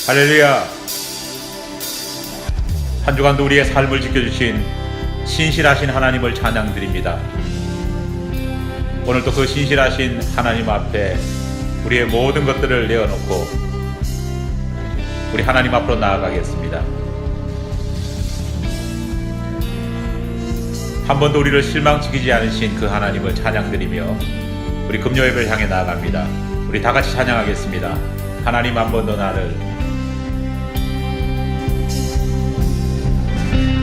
할렐루야. 한 주간도 우리의 삶을 지켜주신 신실하신 하나님을 찬양드립니다. 오늘도 그 신실하신 하나님 앞에 우리의 모든 것들을 내어놓고 우리 하나님 앞으로 나아가겠습니다. 한 번도 우리를 실망시키지 않으신 그 하나님을 찬양드리며 우리 금요 예배를 향해 나아갑니다. 우리 다 같이 찬양하겠습니다. 하나님 한 번 더 나를,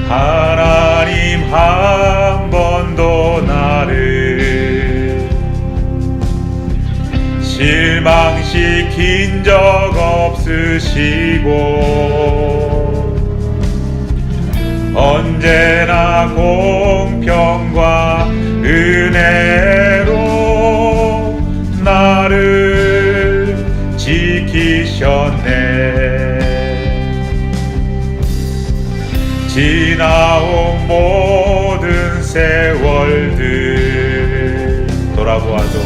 하나님 한 번 더 나를 실망시킨 적 없으시고 언제나 공평과 은혜로 나를 지키셨네. 지나온 모든 세월들 돌아보아도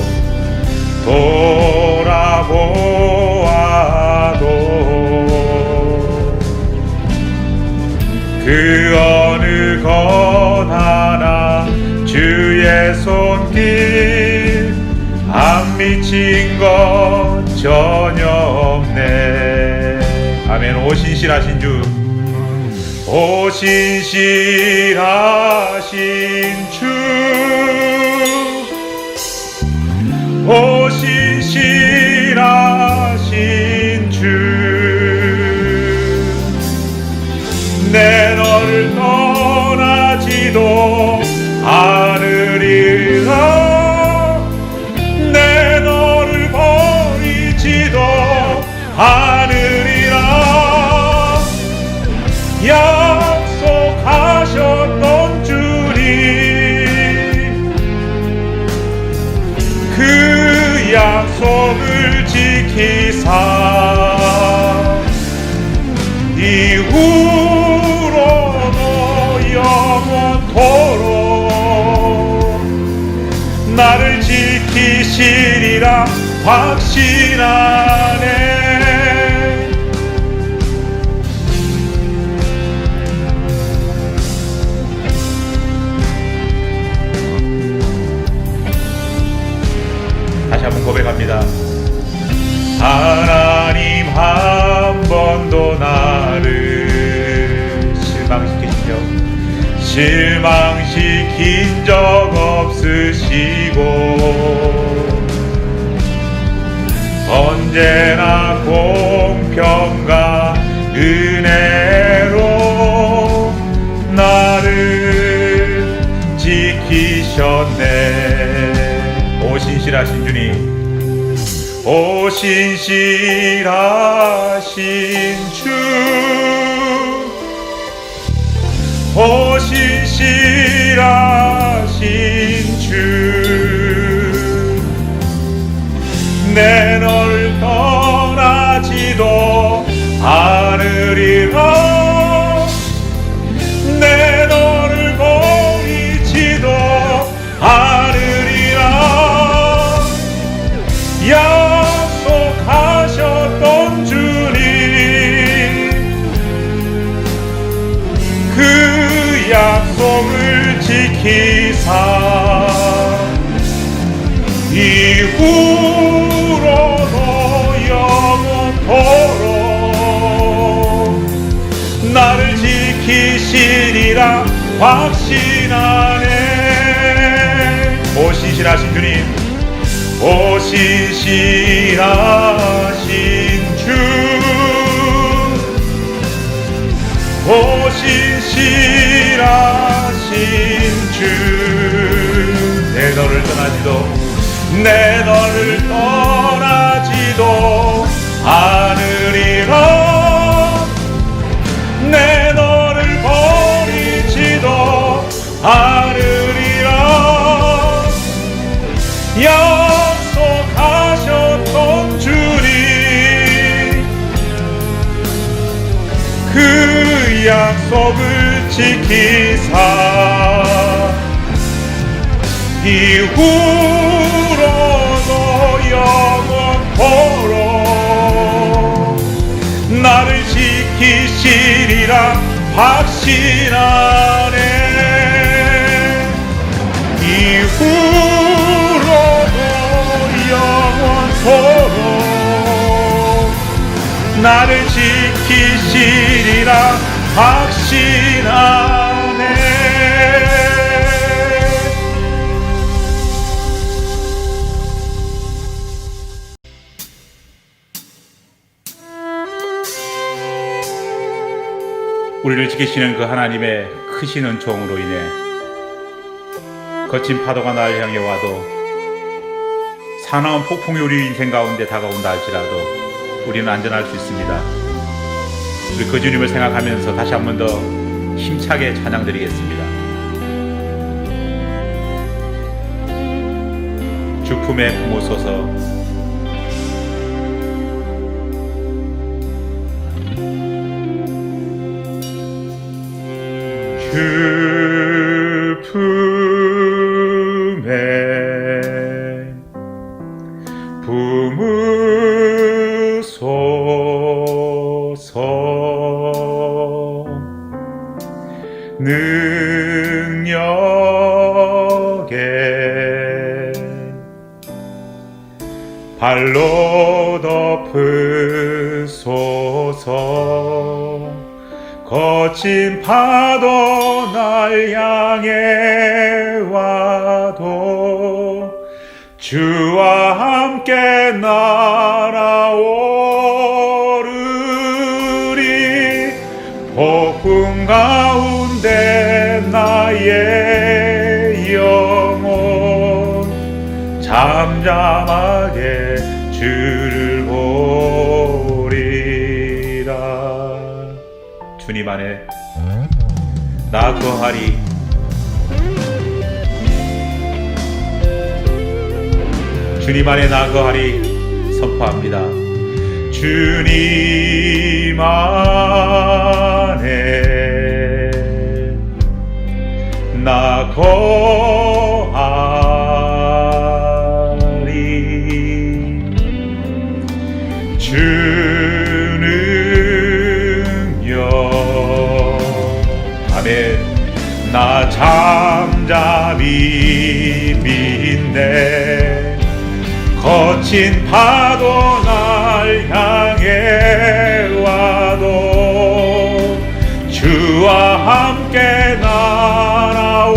그 어느 것 하나 주의 손길 안 미친 것 전혀 없네. 아멘. 오 신실하신 주, 오 신실하신 주, 오 신실하신 주, 내 너를 떠나지도 않으리라. 내 너를 버리지도 않으리라. 약속하셨던 주님, 그 약속을 지키사 이후로도 영원토록 나를 지키시리라 확신하네. 다시 한번 고백합니다. 하나님 한 번도 나를 실망시킨 적 없으시고 언제나 공평과 은혜로 나를 지키셨네. 오 신실하신 주님, 오 신실하신 주, 오 신실하신 주, 내 너를 떠나지도 않으리라. 내 너를 버리지도 않으리라. 약속하셨던 주님, 그 약속을 지키사 이후로도 영원토록 나를 지키시리라 확신하네. 오 신실하신 주님, 오 신실하신 주, 오 신실하신 주, 내 너를 떠나지도 않으리라. 내 너를 버리지도 않으리라. 약속하셨던 주님, 그 약속을 지키사 이후로도 영원토록 나를 지키시리라 확신하네. 이후로도 영원토록 나를 지키시리라 확신하네. 우리를 지키시는 그 하나님의 크신 은총으로 인해 거친 파도가 날 향해 와도 사나운 폭풍이 우리 인생 가운데 다가온다 할지라도 우리는 안전할 수 있습니다. 우리 그 주님을 생각하면서 다시 한 번 더 힘차게 찬양드리겠습니다. 주 품에 품으소서. 주 품에 품으소서. 능력에 발로 덮으소서. 거친 파도 날 향해 와도 주와 함께 날아오르리. 폭풍 가운데 나의 영혼 잠잠하게 주를 보리라. 주님 안에 나 거하리. 주님 안에 나 거하리 선포합니다. 주님 안에 나 거하리. 나 잠잠히 믿네. 거친 파도 날 향해 와도 주와 함께 날아오르리.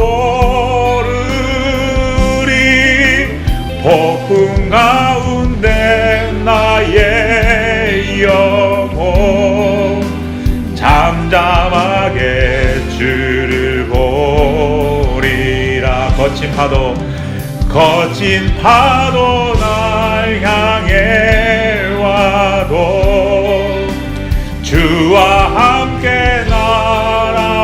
폭풍 가운데 나의 영혼 잠잠하게 주를 보리라. 거친 파도 날 향해 와도 주와 함께 날아오르리.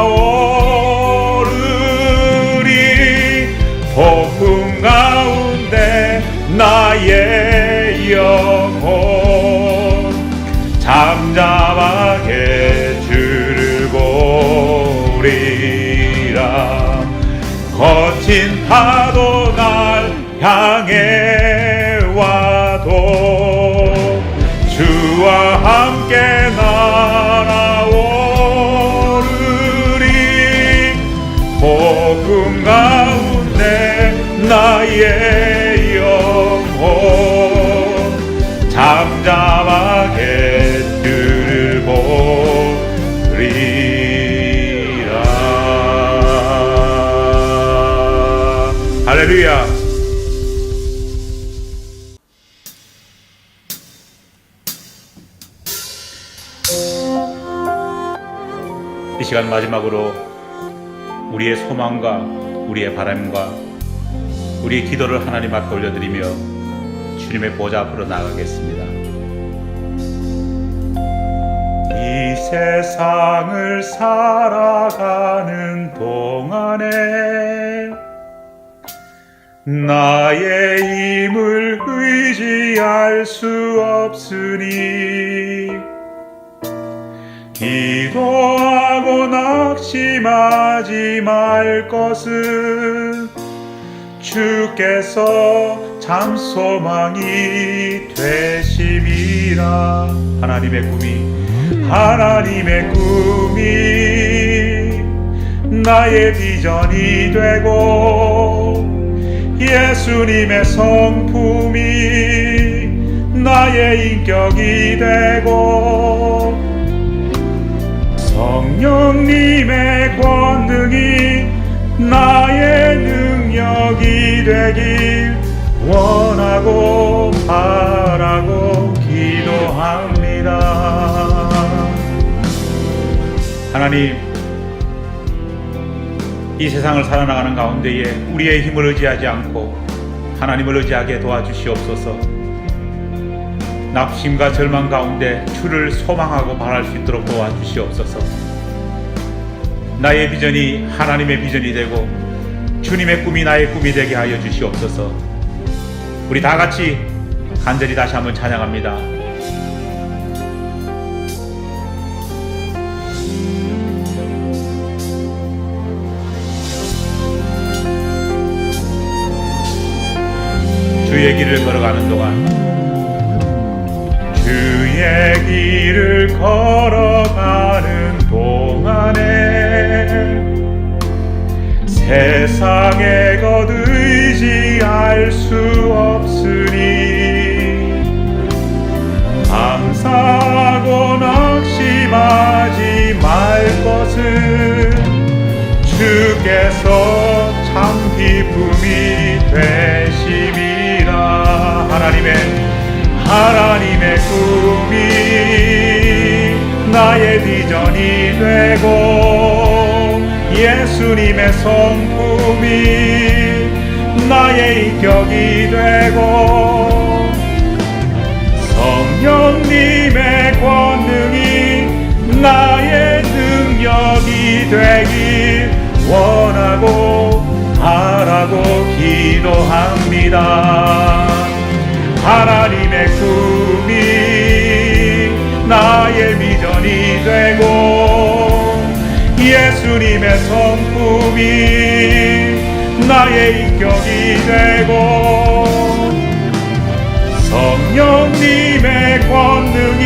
폭풍 가운데 나의 영혼 잠잠하게 주를 보리라. 거친 파도 날 향해 와도 주와 함께 날아오르리. 폭풍 가운데 나의 영혼 잠잠하게 주를 보리라. 할렐루야. 이 시간 마지막으로 우리의 소망과 우리의 바람과 우리의 기도를 하나님 앞에 올려드리며 주님의 보좌 앞으로 나가겠습니다. 이 세상을 살아가는 동안에 나의 힘을 의지할 수 없으니 기도하고 낙심하지 말 것은 주께서 참 소망이 되심이라. 하나님의 꿈이 하나님의 꿈이 나의 비전이 되고 예수님의 성품이 나의 인격이 되고 성령님의 권능이 나의 능력이 되길 원하고 바라고 기도합니다. 하나님, 이 세상을 살아나가는 가운데에 우리의 힘을 의지하지 않고 하나님을 의지하게 도와주시옵소서. 낙심과 절망 가운데 주를 소망하고 바랄 수 있도록 도와주시옵소서. 나의 비전이 하나님의 비전이 되고 주님의 꿈이 나의 꿈이 되게 하여 주시옵소서. 우리 다 같이 간절히 다시 한번 찬양합니다. 주의 길을 걸어가는 동안 주의 길을 걸어가는 동안에 세상에 것 의지할 수 없으니 감사하고 낙심하지 말 것은 주께서 참 기쁨이 되심이라. 하나님의 꿈이 나의 비전이 되고 예수님의 성품이 나의 인격이 되고 성령님의 권능이 나의 능력이 되길 원하고 바라고 기도합니다. 하나님의 꿈이 나의 비전이 되고 예수님의 성품이 나의 인격이 되고 성령님의 권능이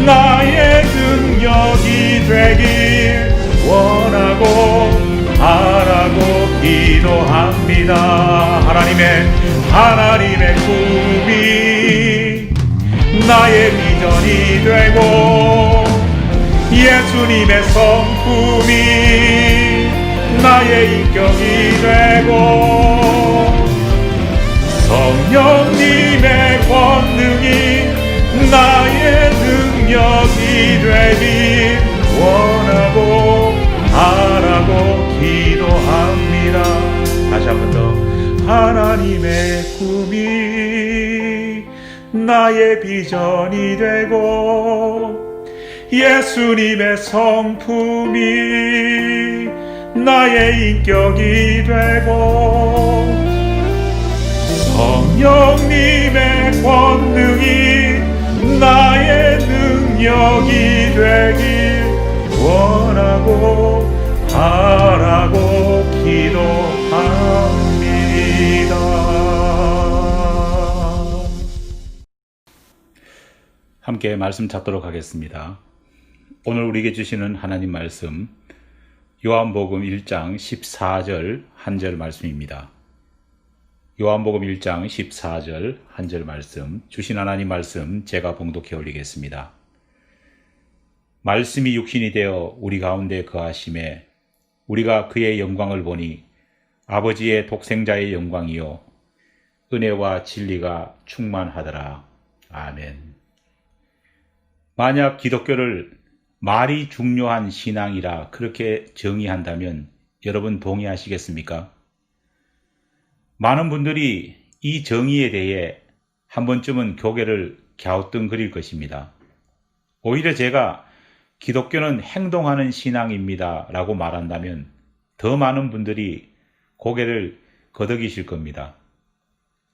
나의 능력이 되길 원하고 바라고 기도합니다. 하나님의 꿈이 나의 비전이 되고 예수님의 성품이 나의 인격이 되고 성령님의 권능이 나의 능력이 되길 원하고 바라고 기도합니다. 다시 한 번 더. 하나님의 꿈이 나의 비전이 되고 예수님의 성품이 나의 인격이 되고 성령님의 권능이 나의 능력이 되길 원하고 바라고 기도합니다. 함께 말씀 찾도록 하겠습니다. 오늘 우리에게 주시는 하나님 말씀 요한복음 1장 14절 한 절 말씀입니다. 요한복음 1장 14절 한 절 말씀, 주신 하나님 말씀 제가 봉독해 올리겠습니다. 말씀이 육신이 되어 우리 가운데 거하심에 우리가 그의 영광을 보니 아버지의 독생자의 영광이요 은혜와 진리가 충만하더라. 아멘. 만약 기독교를 말이 중요한 신앙이라 그렇게 정의한다면 여러분 동의하시겠습니까? 많은 분들이 이 정의에 대해 한 번쯤은 고개를 갸우뚱거릴 것입니다. 오히려 제가 기독교는 행동하는 신앙입니다 라고 말한다면 더 많은 분들이 고개를 거덕이실 겁니다.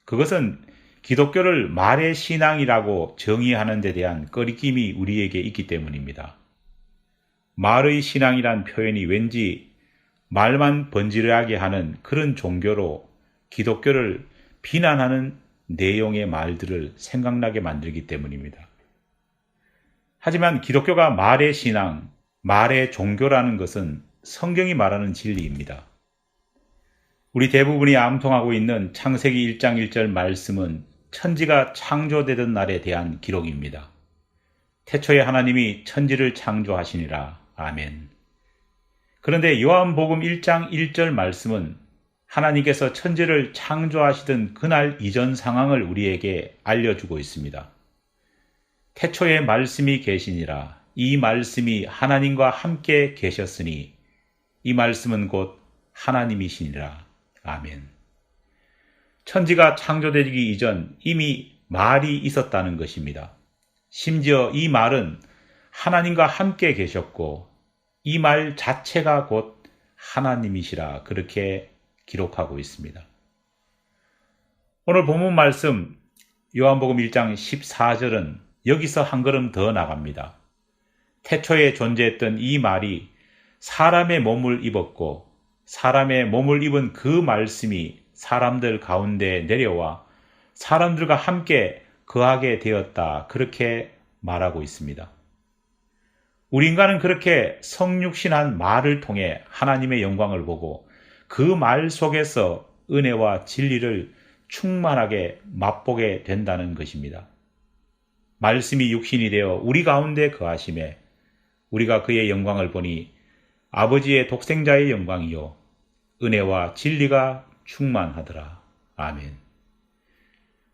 그것은 기독교를 말의 신앙이라고 정의하는 데 대한 꺼리낌이 우리에게 있기 때문입니다. 말의 신앙이란 표현이 왠지 말만 번지르하게 하는 그런 종교로 기독교를 비난하는 내용의 말들을 생각나게 만들기 때문입니다. 하지만 기독교가 말의 신앙, 말의 종교라는 것은 성경이 말하는 진리입니다. 우리 대부분이 암송하고 있는 창세기 1장 1절 말씀은 천지가 창조되던 날에 대한 기록입니다. 태초에 하나님이 천지를 창조하시니라. 아멘. 그런데 요한복음 1장 1절 말씀은 하나님께서 천지를 창조하시던 그날 이전 상황을 우리에게 알려주고 있습니다. 태초에 말씀이 계시니라. 이 말씀이 하나님과 함께 계셨으니 이 말씀은 곧 하나님이시니라. 아멘. 천지가 창조되기 이전 이미 말이 있었다는 것입니다. 심지어 이 말은 하나님과 함께 계셨고 이 말 자체가 곧 하나님이시라 그렇게 기록하고 있습니다. 오늘 본문 말씀 요한복음 1장 14절은 여기서 한 걸음 더 나갑니다. 태초에 존재했던 이 말이 사람의 몸을 입었고 사람의 몸을 입은 그 말씀이 사람들 가운데 내려와 사람들과 함께 거하게 되었다. 그렇게 말하고 있습니다. 우리 인간은 그렇게 성육신한 말을 통해 하나님의 영광을 보고 그 말 속에서 은혜와 진리를 충만하게 맛보게 된다는 것입니다. 말씀이 육신이 되어 우리 가운데 거하심에 우리가 그의 영광을 보니 아버지의 독생자의 영광이요 은혜와 진리가 충만하더라. 아멘.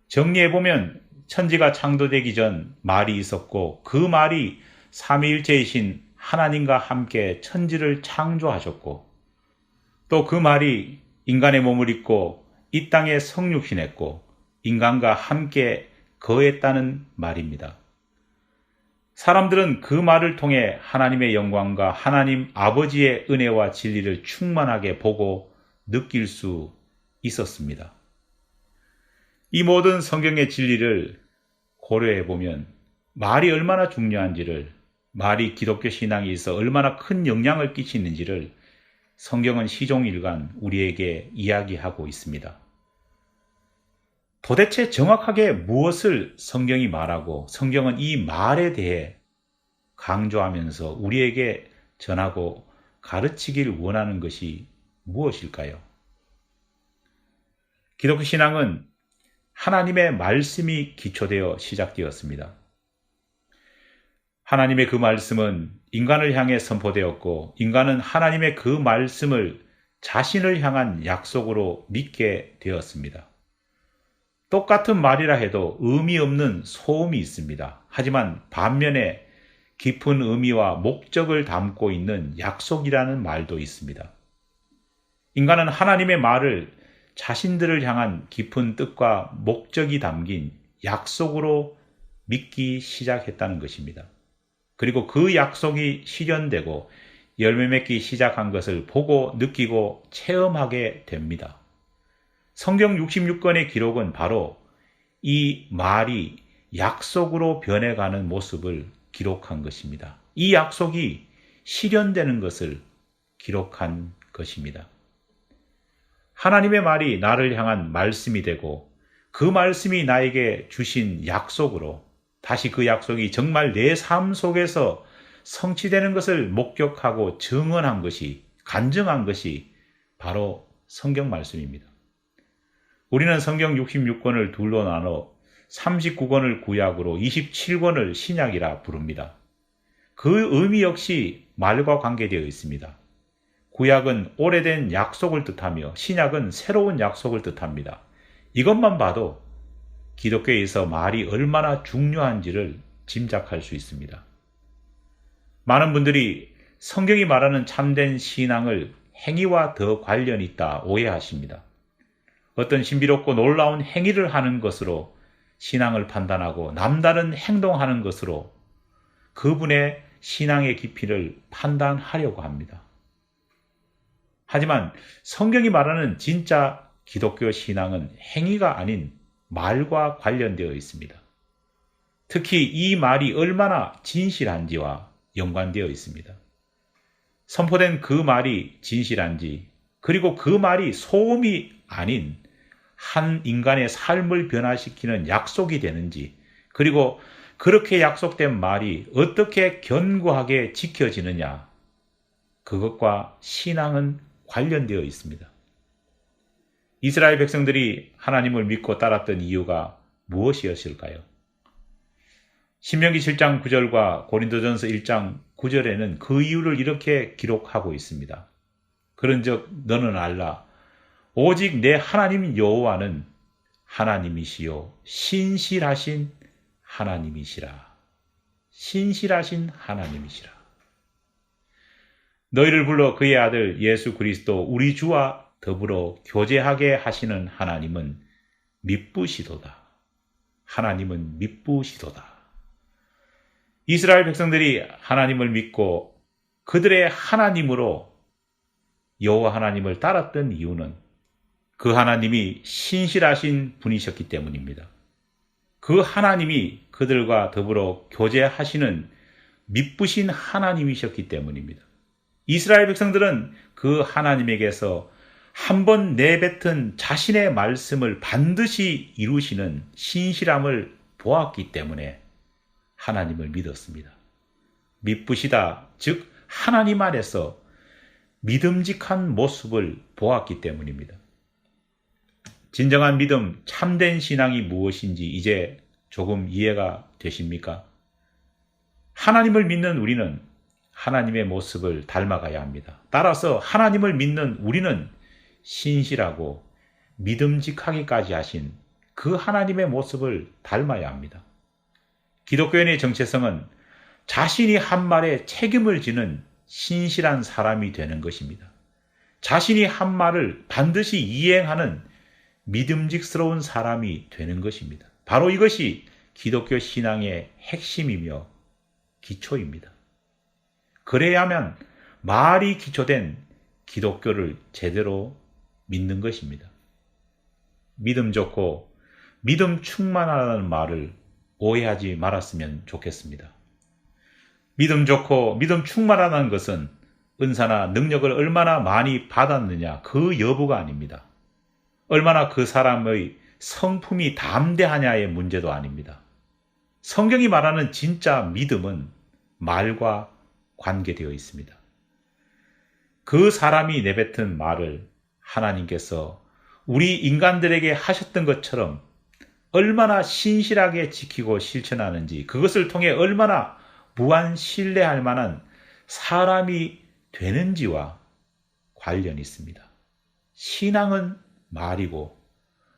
정리해보면 천지가 창조되기 전 말이 있었고 그 말이 삼위일체이신 하나님과 함께 천지를 창조하셨고 또 그 말이 인간의 몸을 입고 이 땅에 성육신했고 인간과 함께 거했다는 말입니다. 사람들은 그 말을 통해 하나님의 영광과 하나님 아버지의 은혜와 진리를 충만하게 보고 느낄 수 있었습니다. 이 모든 성경의 진리를 고려해 보면 말이 얼마나 중요한지를, 말이 기독교 신앙에 있어 얼마나 큰 영향을 끼치는지를 성경은 시종일관 우리에게 이야기하고 있습니다. 도대체 정확하게 무엇을 성경이 말하고 성경은 이 말에 대해 강조하면서 우리에게 전하고 가르치길 원하는 것이 무엇일까요? 기독교 신앙은 하나님의 말씀이 기초되어 시작되었습니다. 하나님의 그 말씀은 인간을 향해 선포되었고 인간은 하나님의 그 말씀을 자신을 향한 약속으로 믿게 되었습니다. 똑같은 말이라 해도 의미 없는 소음이 있습니다. 하지만 반면에 깊은 의미와 목적을 담고 있는 약속이라는 말도 있습니다. 인간은 하나님의 말을 자신들을 향한 깊은 뜻과 목적이 담긴 약속으로 믿기 시작했다는 것입니다. 그리고 그 약속이 실현되고 열매 맺기 시작한 것을 보고 느끼고 체험하게 됩니다. 성경 66권의 기록은 바로 이 말이 약속으로 변해가는 모습을 기록한 것입니다. 이 약속이 실현되는 것을 기록한 것입니다. 하나님의 말이 나를 향한 말씀이 되고 그 말씀이 나에게 주신 약속으로 다시 그 약속이 정말 내 삶 속에서 성취되는 것을 목격하고 증언한 것이, 간증한 것이 바로 성경 말씀입니다. 우리는 성경 66권을 둘로 나눠 39권을 구약으로 27권을 신약이라 부릅니다. 그 의미 역시 말과 관계되어 있습니다. 구약은 오래된 약속을 뜻하며 신약은 새로운 약속을 뜻합니다. 이것만 봐도 기독교에서 말이 얼마나 중요한지를 짐작할 수 있습니다. 많은 분들이 성경이 말하는 참된 신앙을 행위와 더 관련이 있다 오해하십니다. 어떤 신비롭고 놀라운 행위를 하는 것으로 신앙을 판단하고 남다른 행동하는 것으로 그분의 신앙의 깊이를 판단하려고 합니다. 하지만 성경이 말하는 진짜 기독교 신앙은 행위가 아닌 말과 관련되어 있습니다. 특히 이 말이 얼마나 진실한지와 연관되어 있습니다. 선포된 그 말이 진실한지, 그리고 그 말이 소음이 아닌 한 인간의 삶을 변화시키는 약속이 되는지, 그리고 그렇게 약속된 말이 어떻게 견고하게 지켜지느냐? 그것과 신앙은 관련되어 있습니다. 이스라엘 백성들이 하나님을 믿고 따랐던 이유가 무엇이었을까요? 신명기 7장 9절과 고린도전서 1장 9절에는 그 이유를 이렇게 기록하고 있습니다. 그런즉 너는 알라 오직 내 하나님 여호와는 하나님이시요 신실하신 하나님이시라. 신실하신 하나님이시라. 너희를 불러 그의 아들 예수 그리스도 우리 주와 더불어 교제하게 하시는 하나님은 미쁘시도다. 하나님은 미쁘시도다. 이스라엘 백성들이 하나님을 믿고 그들의 하나님으로 여호와 하나님을 따랐던 이유는 그 하나님이 신실하신 분이셨기 때문입니다. 그 하나님이 그들과 더불어 교제하시는 미쁘신 하나님이셨기 때문입니다. 이스라엘 백성들은 그 하나님에게서 한번 내뱉은 자신의 말씀을 반드시 이루시는 신실함을 보았기 때문에 하나님을 믿었습니다. 미쁘시다, 즉 하나님 안에서 믿음직한 모습을 보았기 때문입니다. 진정한 믿음, 참된 신앙이 무엇인지 이제 조금 이해가 되십니까? 하나님을 믿는 우리는 하나님의 모습을 닮아가야 합니다. 따라서 하나님을 믿는 우리는 신실하고 믿음직하기까지 하신 그 하나님의 모습을 닮아야 합니다. 기독교인의 정체성은 자신이 한 말에 책임을 지는 신실한 사람이 되는 것입니다. 자신이 한 말을 반드시 이행하는 믿음직스러운 사람이 되는 것입니다. 바로 이것이 기독교 신앙의 핵심이며 기초입니다. 그래야만 말이 기초된 기독교를 제대로 믿는 것입니다. 믿음 좋고 믿음 충만하다는 말을 오해하지 말았으면 좋겠습니다. 믿음 좋고 믿음 충만하다는 것은 은사나 능력을 얼마나 많이 받았느냐 그 여부가 아닙니다. 얼마나 그 사람의 성품이 담대하냐의 문제도 아닙니다. 성경이 말하는 진짜 믿음은 말과 관계되어 있습니다. 그 사람이 내뱉은 말을 하나님께서 우리 인간들에게 하셨던 것처럼 얼마나 신실하게 지키고 실천하는지, 그것을 통해 얼마나 무한 신뢰할 만한 사람이 되는지와 관련이 있습니다. 신앙은 말이고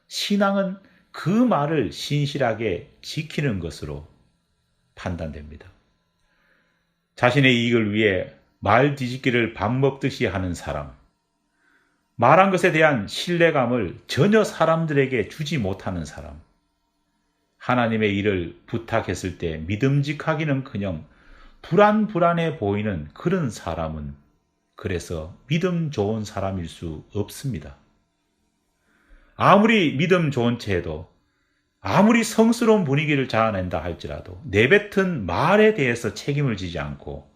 신앙은 그 말을 신실하게 지키는 것으로 판단됩니다. 자신의 이익을 위해 말 뒤집기를 밥 먹듯이 하는 사람, 말한 것에 대한 신뢰감을 전혀 사람들에게 주지 못하는 사람, 하나님의 일을 부탁했을 때 믿음직하기는커녕 불안해 보이는 그런 사람은 그래서 믿음 좋은 사람일 수 없습니다. 아무리 믿음 좋은 채도 아무리 성스러운 분위기를 자아낸다 할지라도 내뱉은 말에 대해서 책임을 지지 않고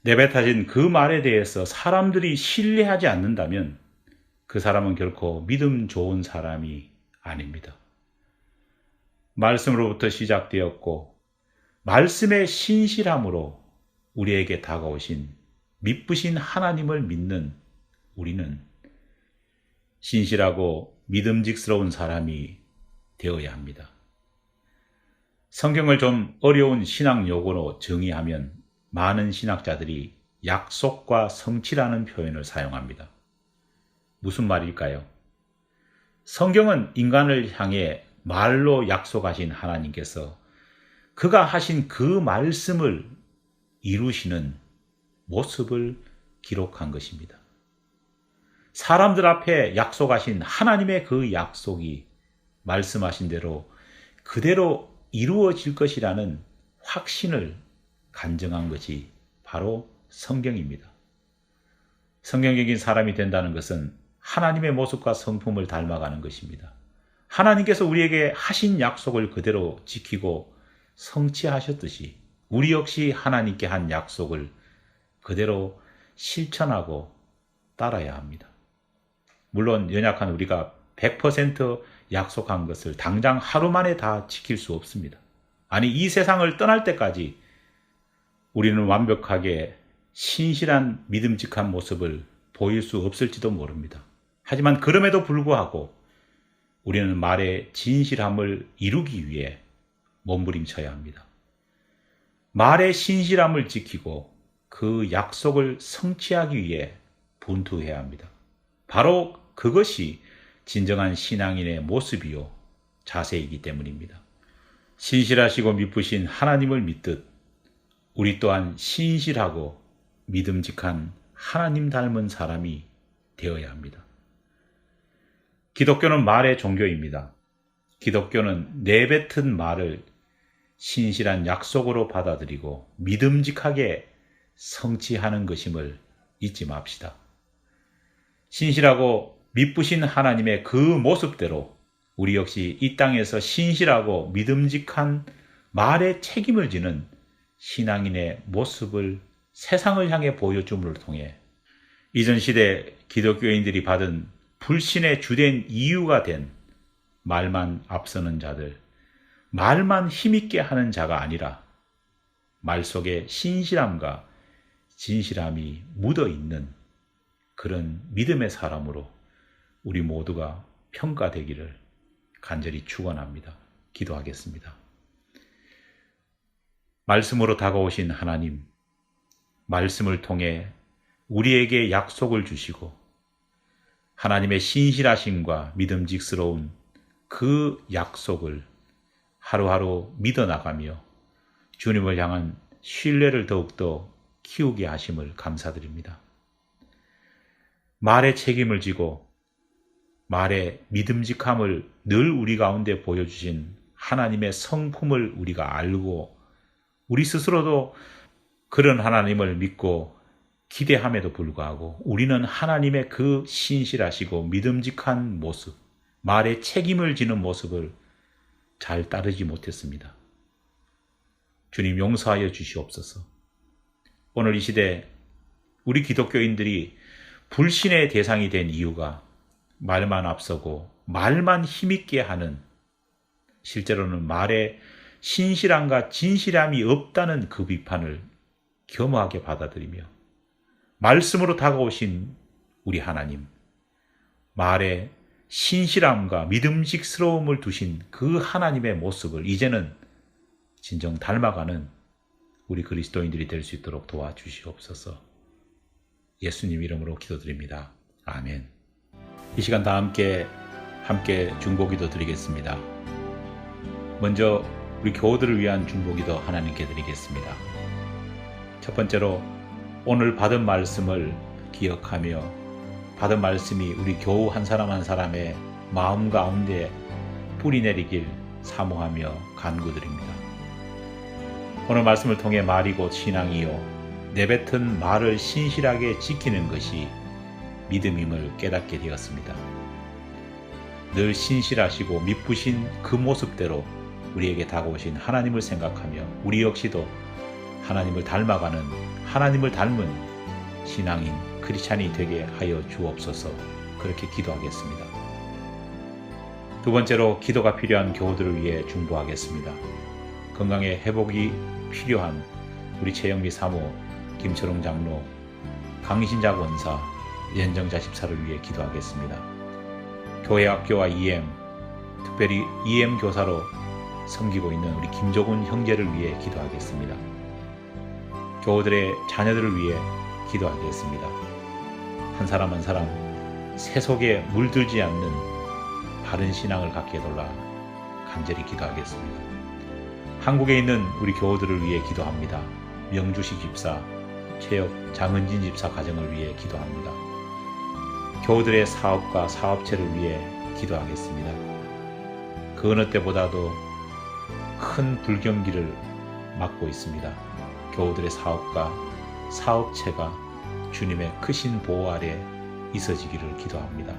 내뱉어진 그 말에 대해서 사람들이 신뢰하지 않는다면 그 사람은 결코 믿음 좋은 사람이 아닙니다. 말씀으로부터 시작되었고 말씀의 신실함으로 우리에게 다가오신 미쁘신 하나님을 믿는 우리는 신실하고 믿음직스러운 사람이 되어야 합니다. 성경을 좀 어려운 신학 용어로 정의하면 많은 신학자들이 약속과 성취라는 표현을 사용합니다. 무슨 말일까요? 성경은 인간을 향해 말로 약속하신 하나님께서 그가 하신 그 말씀을 이루시는 모습을 기록한 것입니다. 사람들 앞에 약속하신 하나님의 그 약속이 말씀하신 대로 그대로 이루어질 것이라는 확신을 간증한 것이 바로 성경입니다. 성경적인 사람이 된다는 것은 하나님의 모습과 성품을 닮아가는 것입니다. 하나님께서 우리에게 하신 약속을 그대로 지키고 성취하셨듯이 우리 역시 하나님께 한 약속을 그대로 실천하고 따라야 합니다. 물론 연약한 우리가 100% 약속한 것을 당장 하루 만에 다 지킬 수 없습니다. 아니 이 세상을 떠날 때까지 우리는 완벽하게 신실한 믿음직한 모습을 보일 수 없을지도 모릅니다. 하지만 그럼에도 불구하고 우리는 말의 진실함을 이루기 위해 몸부림쳐야 합니다. 말의 신실함을 지키고 그 약속을 성취하기 위해 분투해야 합니다. 바로 그것이 진정한 신앙인의 모습이요 자세이기 때문입니다. 신실하시고 미쁘신 하나님을 믿듯 우리 또한 신실하고 믿음직한 하나님 닮은 사람이 되어야 합니다. 기독교는 말의 종교입니다. 기독교는 내뱉은 말을 신실한 약속으로 받아들이고 믿음직하게 성취하는 것임을 잊지 맙시다. 신실하고 미쁘신 하나님의 그 모습대로 우리 역시 이 땅에서 신실하고 믿음직한 말에 책임을 지는 신앙인의 모습을 세상을 향해 보여줌을 통해 이전 시대 기독교인들이 받은 불신의 주된 이유가 된 말만 앞서는 자들, 말만 힘있게 하는 자가 아니라 말 속에 신실함과 진실함이 묻어있는 그런 믿음의 사람으로 우리 모두가 평가되기를 간절히 축원합니다. 기도하겠습니다. 말씀으로 다가오신 하나님, 말씀을 통해 우리에게 약속을 주시고 하나님의 신실하심과 믿음직스러운 그 약속을 하루하루 믿어나가며 주님을 향한 신뢰를 더욱더 키우게 하심을 감사드립니다. 말에 책임을 지고 말의 믿음직함을 늘 우리 가운데 보여주신 하나님의 성품을 우리가 알고 우리 스스로도 그런 하나님을 믿고 기대함에도 불구하고 우리는 하나님의 그 신실하시고 믿음직한 모습, 말에 책임을 지는 모습을 잘 따르지 못했습니다. 주님 용서하여 주시옵소서. 오늘 이 시대 우리 기독교인들이 불신의 대상이 된 이유가 말만 앞서고 말만 힘있게 하는, 실제로는 말에 신실함과 진실함이 없다는 그 비판을 겸허하게 받아들이며 말씀으로 다가오신 우리 하나님, 말에 신실함과 믿음직스러움을 두신 그 하나님의 모습을 이제는 진정 닮아가는 우리 그리스도인들이 될 수 있도록 도와주시옵소서. 예수님 이름으로 기도드립니다. 아멘. 이 시간 다 함께 중보기도 드리겠습니다. 먼저 우리 교우들을 위한 중보기도 하나님께 드리겠습니다. 첫 번째로 오늘 받은 말씀을 기억하며 받은 말씀이 우리 교우 한 사람 한 사람의 마음 가운데 뿌리 내리길 사모하며 간구드립니다. 오늘 말씀을 통해 말이 곧 신앙이요 내뱉은 말을 신실하게 지키는 것이 믿음임을 깨닫게 되었습니다. 늘 신실하시고 미쁘신 그 모습대로 우리에게 다가오신 하나님을 생각하며 우리 역시도 하나님을 닮아가는, 하나님을 닮은 신앙인 크리스찬이 되게 하여 주옵소서. 그렇게 기도하겠습니다. 두 번째로 기도가 필요한 교우들을 위해 중보하겠습니다. 건강의 회복이 필요한 우리 최영미 사모, 김철웅 장로, 강신자 권사, 연정자 집사를 위해 기도하겠습니다. 교회 학교와 EM, 특별히 EM 교사로 섬기고 있는 우리 김조군 형제를 위해 기도하겠습니다. 교우들의 자녀들을 위해 기도하겠습니다. 한 사람 한 사람 세속에 물들지 않는 바른 신앙을 갖게 해달라 간절히 기도하겠습니다. 한국에 있는 우리 교우들을 위해 기도합니다. 명주식 집사, 최혁, 장은진 집사 가정을 위해 기도합니다. 교우들의 사업과 사업체를 위해 기도하겠습니다. 그 어느 때보다도 큰 불경기를 맞고 있습니다. 교우들의 사업과 사업체가 주님의 크신 보호 아래 있어지기를 기도합니다.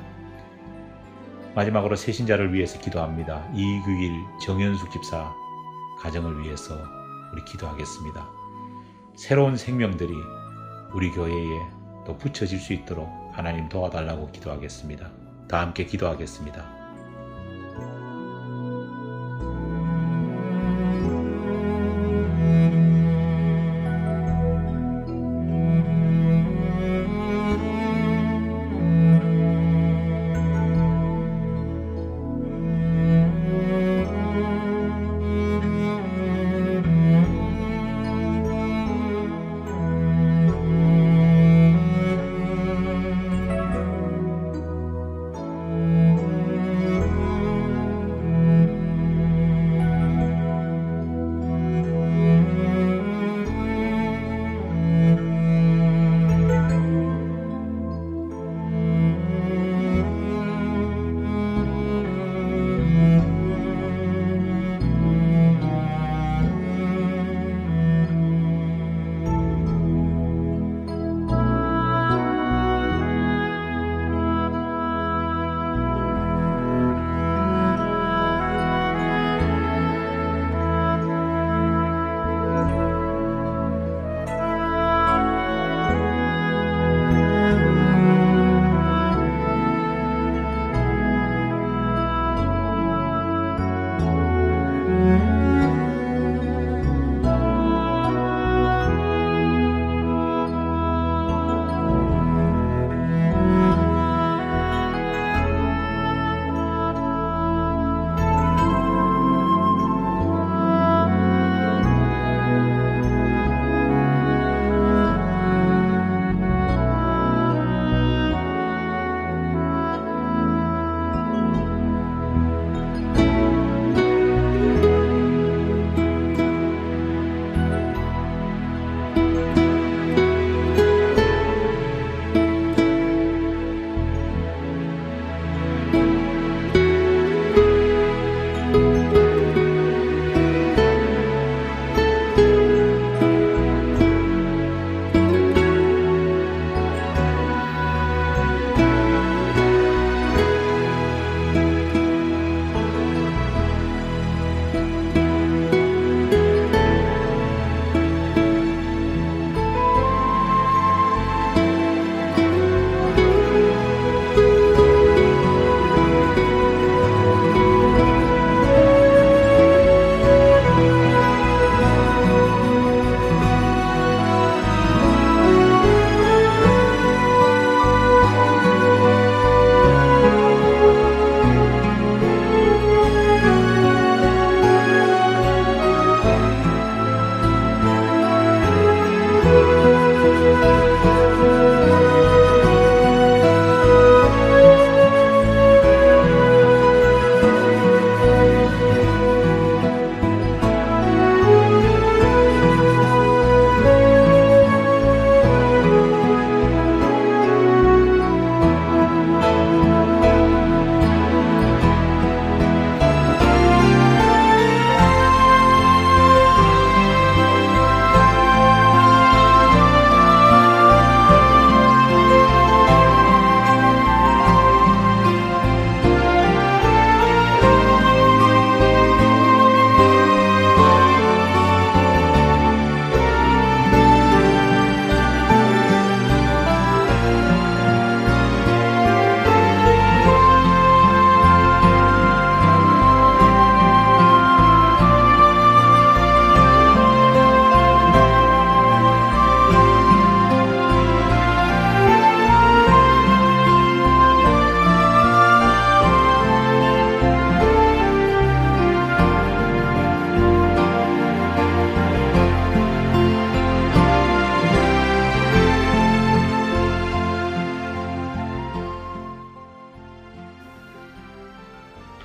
마지막으로 새신자를 위해서 기도합니다. 이규일, 정현숙 집사 가정을 위해서 우리 기도하겠습니다. 새로운 생명들이 우리 교회에 또 붙여질 수 있도록 하나님 도와달라고 기도하겠습니다. 다 함께 기도하겠습니다.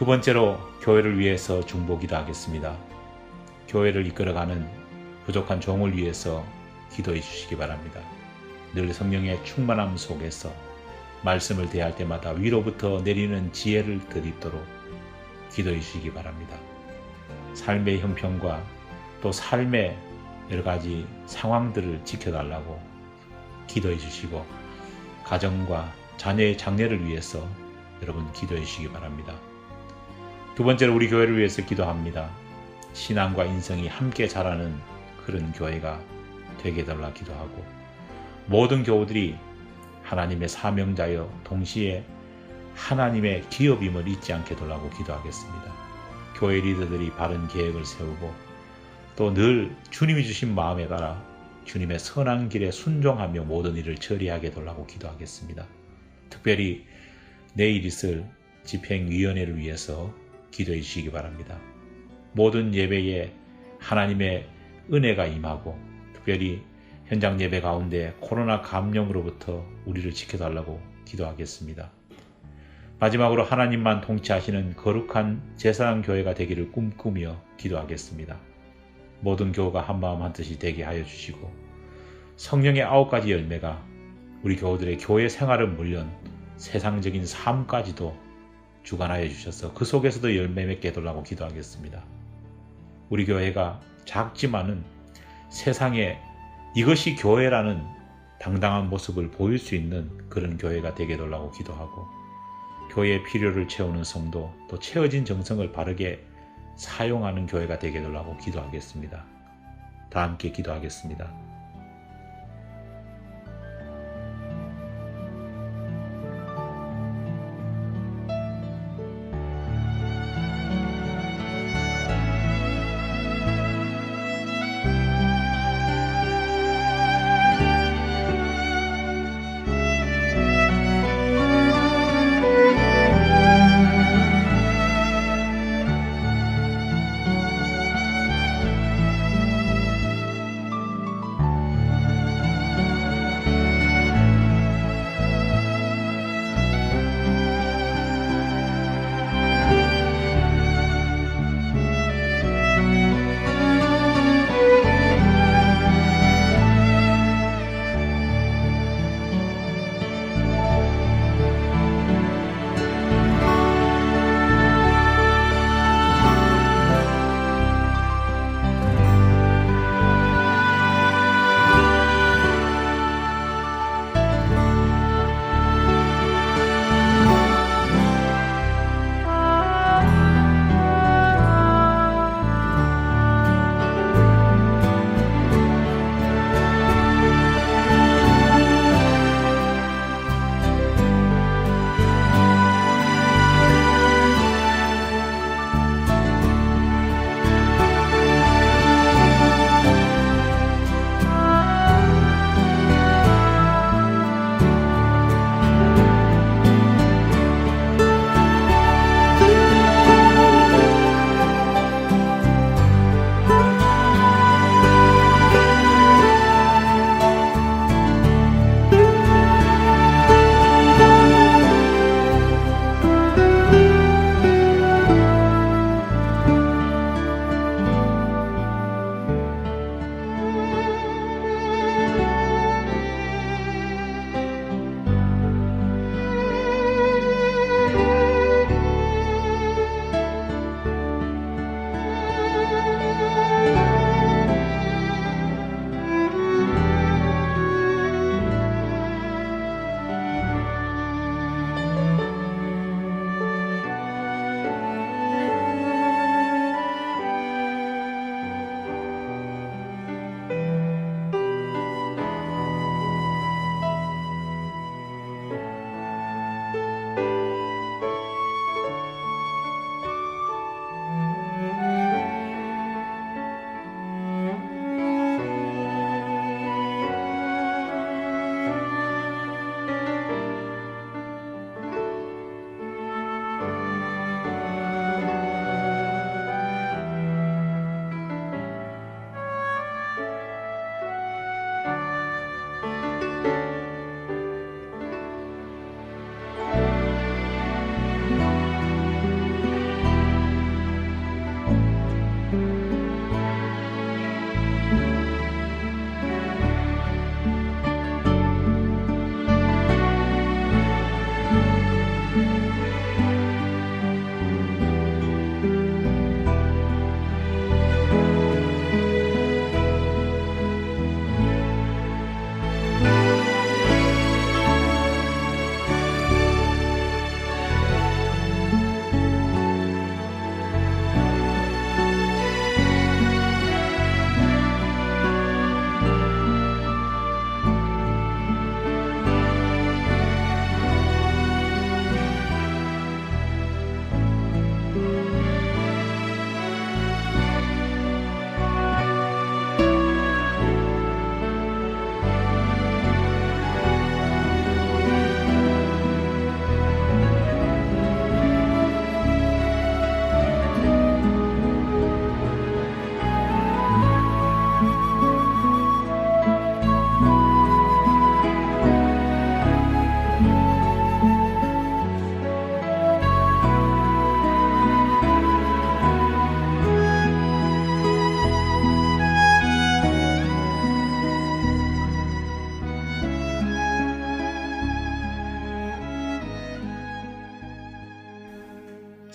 두 번째로 교회를 위해서 중보기도 하겠습니다. 교회를 이끌어가는 부족한 종을 위해서 기도해 주시기 바랍니다. 늘 성령의 충만함 속에서 말씀을 대할 때마다 위로부터 내리는 지혜를 덧입도록 기도해 주시기 바랍니다. 삶의 형편과 또 삶의 여러 가지 상황들을 지켜달라고 기도해 주시고 가정과 자녀의 장래를 위해서 여러분 기도해 주시기 바랍니다. 두 번째로 우리 교회를 위해서 기도합니다. 신앙과 인성이 함께 자라는 그런 교회가 되게 해달라 기도하고 모든 교우들이 하나님의 사명자여 동시에 하나님의 기업임을 잊지 않게 해달라고 기도하겠습니다. 교회 리더들이 바른 계획을 세우고 또 늘 주님이 주신 마음에 따라 주님의 선한 길에 순종하며 모든 일을 처리하게 해달라고 기도하겠습니다. 특별히 내일 있을 집행위원회를 위해서 기도해 주시기 바랍니다. 모든 예배에 하나님의 은혜가 임하고 특별히 현장 예배 가운데 코로나 감염으로부터 우리를 지켜달라고 기도하겠습니다. 마지막으로 하나님만 통치하시는 거룩한 제사장 교회가 되기를 꿈꾸며 기도하겠습니다. 모든 교우가 한마음 한뜻이 되게 하여 주시고 성령의 9가지 열매가 우리 교우들의 교회 생활은 물론 세상적인 삶까지도 주관하여 주셔서 그 속에서도 열매 맺게 해달라고 기도하겠습니다. 우리 교회가 작지만은 세상에 이것이 교회라는 당당한 모습을 보일 수 있는 그런 교회가 되게 해달라고 기도하고 교회의 필요를 채우는 성도 또 채워진 정성을 바르게 사용하는 교회가 되게 해달라고 기도하겠습니다. 다 함께 기도하겠습니다.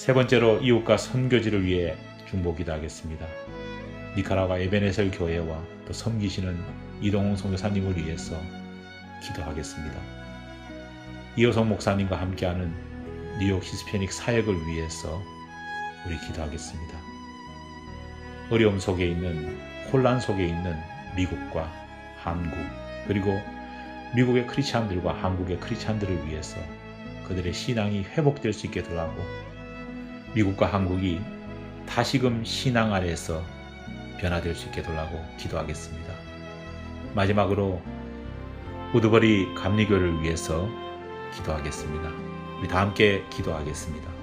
세 번째로 이웃과 선교지를 위해 중보 기도하겠습니다. 니카라과 에베네셀 교회와 또 섬기시는 이동홍 선교사님을 위해서 기도하겠습니다. 이호성 목사님과 함께하는 뉴욕 히스패닉 사역을 위해서 우리 기도하겠습니다. 어려움 속에 있는, 혼란 속에 있는 미국과 한국, 그리고 미국의 크리스찬들과 한국의 크리스찬들을 위해서 그들의 신앙이 회복될 수 있게 달라고, 미국과 한국이 다시금 신앙 안에서 변화될 수 있게 달라고 기도하겠습니다. 마지막으로 우드버리 감리교를 위해서 기도하겠습니다. 우리 다 함께 기도하겠습니다.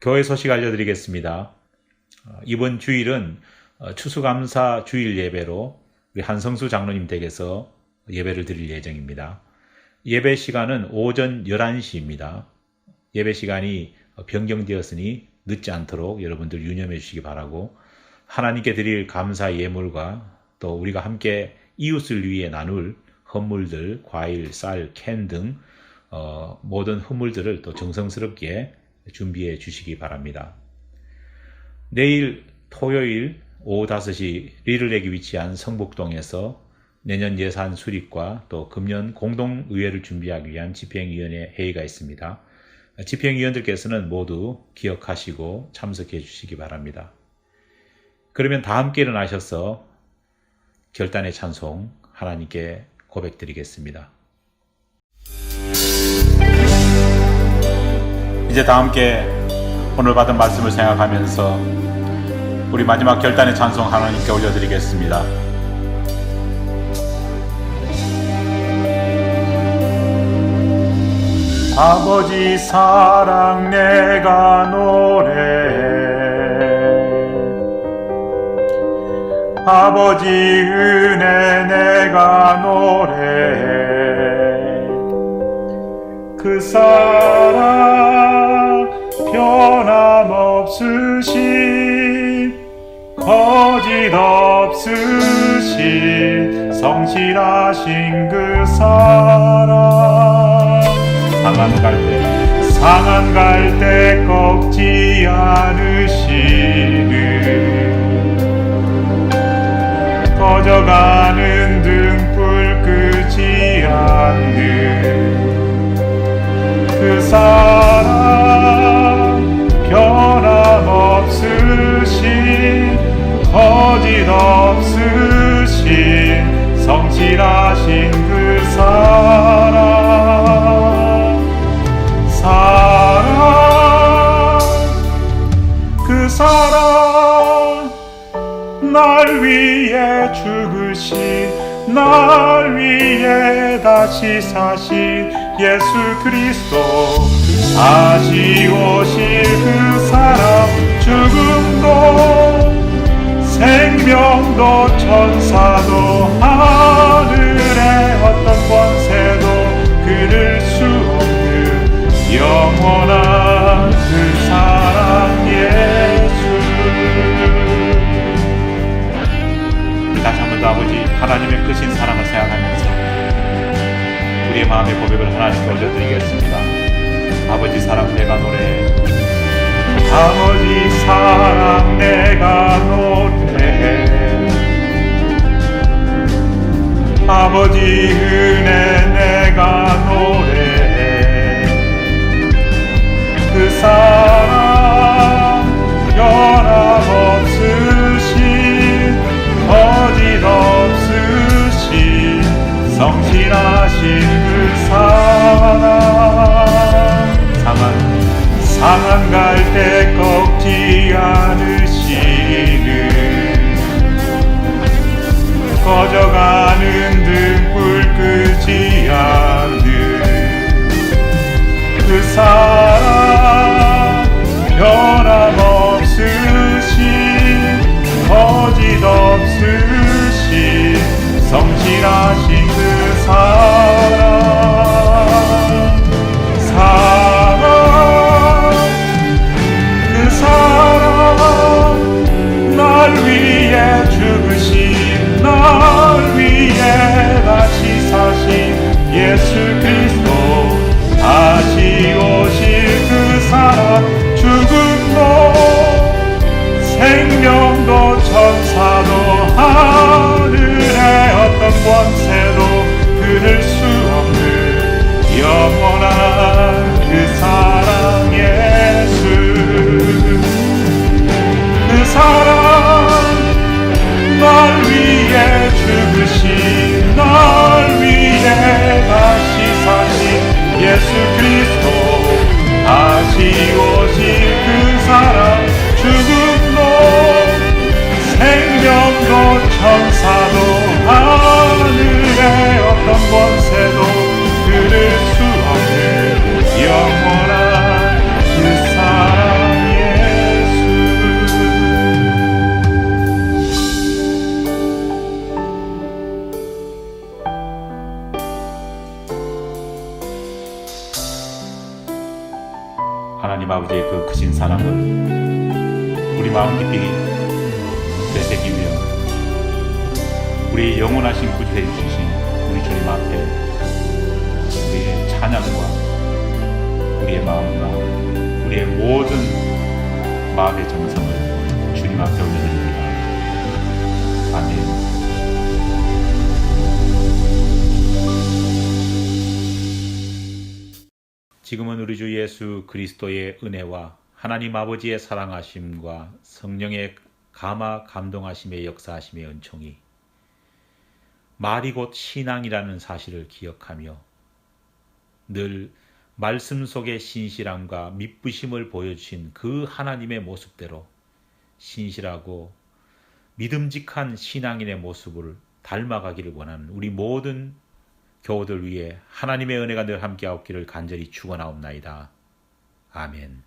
교회 소식 알려드리겠습니다. 이번 주일은 추수감사 주일 예배로 우리 한성수 장로님 댁에서 예배를 드릴 예정입니다. 예배 시간은 오전 11시입니다. 예배 시간이 변경되었으니 늦지 않도록 여러분들 유념해 주시기 바라고, 하나님께 드릴 감사 예물과 또 우리가 함께 이웃을 위해 나눌 헌물들, 과일, 쌀, 캔 등 모든 헌물들을 또 정성스럽게 준비해 주시기 바랍니다. 내일 토요일 오후 5시 리를렉이 위치한 성북동에서 내년 예산 수립과 또 금년 공동의회를 준비하기 위한 집행위원회 회의가 있습니다. 집행위원들께서는 모두 기억하시고 참석해 주시기 바랍니다. 그러면 다 함께 일어나셔서 결단의 찬송 하나님께 고백드리겠습니다. 이제 다 함께 오늘 받은 말씀을 생각하면서 우리 마지막 결단의 찬송 하나님께 올려드리겠습니다. 아버지 사랑 내가 노래해, 아버지 은혜 내가 노래해, 그 사랑 변함없으신 거짓 없으신 성실하신 그 사랑, 상한 갈 때 꺾지 않으시는, 꺼져가는 등불 끄지 않는 그 사랑 변함없으신 거짓 없으신 성실하신 그 그 사랑 날 위해 죽으신, 날 위해 다시 사신 예수 그리스도, 다시 오실 그 사랑, 죽음도 생명도 천사도 하늘의 어떤 권세도 끊을 수 없는 영원한 그 사랑 예수. 다시 한 번 더 아버지 하나님의 크신 사랑을 생각하면서 우리의 마음의 고백을 하나님께 올려드리겠습니다. 아버지 사랑 내가 노래해, 아버지 사랑 내가 노래해, 아버지 은혜 내가 노래해, 그 사랑 변함없으신 거짓 없으신 성실하신 그 사랑, 상한 갈 때 꺾지 않으시는, 꺼져가는 등불 끄지 않는 그 사랑 변함없으신 거짓 없으신 성실하신 그 그 사랑 날 위해 죽으신, 날 위해 다시 사신 예수 그리스도, 다시 오실 그 사랑, 죽음도 생명도 천사도 하늘의 어떤 권세도 끊을 수 없는 영원한 그 사랑 예수. 그 사랑 날 위해 죽으신, 날 위해 다시 사신 예수 그리스도, 다시 오실 그 사랑, 죽음도 생명도 천사도 하늘의 어떤 권세도 끊을 수 없는 영원한 그 사랑 아버지의 그 크신 사랑을 우리 마음 깊이 되새기며 우리의 영원하신 구주해 주신 우리 주님 앞에 우리의 찬양과 우리의 마음과 우리의 모든 마음의 정성을 주님 앞에 올려드립니다. 아멘. 지금은 우리 주 예수 그리스도의 은혜와 하나님 아버지의 사랑하심과 성령의 감화 감동하심의 역사하심의 은총이 말이 곧 신앙이라는 사실을 기억하며 늘 말씀 속의 신실함과 믿부심을 보여주신 그 하나님의 모습대로 신실하고 믿음직한 신앙인의 모습을 닮아가기를 원하는 우리 모든 교우들 위해 하나님의 은혜가 늘 함께하옵기를 간절히 축원하옵나이다. 아멘.